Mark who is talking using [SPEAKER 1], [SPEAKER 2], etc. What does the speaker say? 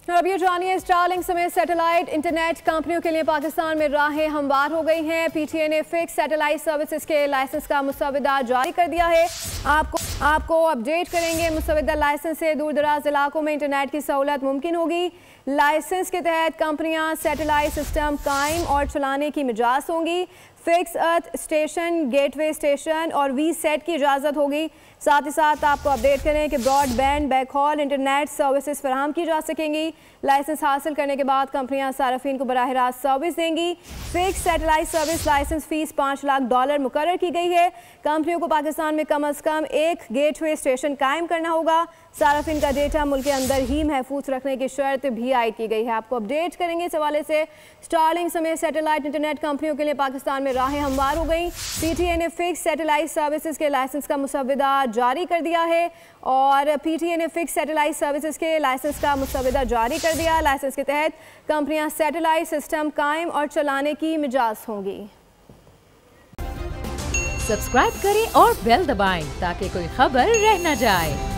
[SPEAKER 1] अब ये जानिए, स्टारलिंक समेत सैटेलाइट इंटरनेट कंपनियों के लिए पाकिस्तान में राहें हमवार हो गई हैं। पीटीए ने फिक्स सैटेलाइट सर्विसेज के लाइसेंस का मुसविदा जारी कर दिया है। आपको अपडेट करेंगे। मुसविदा लाइसेंस से दूर दराज इलाकों में इंटरनेट की सहूलत मुमकिन होगी। लाइसेंस के तहत कंपनियां सैटेलाइट सिस्टम कायम और चलाने की मिजाज होंगी। Fix earth station, gateway station और वी सेट की इजाज़त होगी। साथ ही साथ आपको अपडेट करें कि ब्रॉडबैंड, बैकहॉल, इंटरनेट सर्विसेज फराहम की जा सकेंगी। लाइसेंस हासिल करने के बाद कंपनियां सार्फिन को बराह रास्त सर्विस देंगी। Fix satellite service license fee $5 lakh मुकर्रर की गई है। कंपनियों को पाकिस्तान में कम अज़ कम एक गेटवे स्टेशन कायम करना होगा। सार्फिन का डेटा मुल्क के अंदर ही महफूज रखने की शर्त भी आयद की गई है। आपको अपडेट करेंगे इस हवाले से। स्टारलिंक समेत सैटेलाइट इंटरनेट कंपनियों के लिए पाकिस्तान में राहें हमवार हो गई। पीटीए ने फिक्स सैटेलाइट सर्विसेज के लाइसेंस का मुसविदा जारी कर दिया है और पीटीए ने फिक्स सैटेलाइट सर्विसेज के लाइसेंस का मुसविदा जारी कर दिया। लाइसेंस के तहत कंपनियां सैटेलाइट सिस्टम कायम और चलाने की मिजाज होंगी।
[SPEAKER 2] सब्सक्राइब करें और बेल दबाएं ताकि कोई खबर रह न जाए।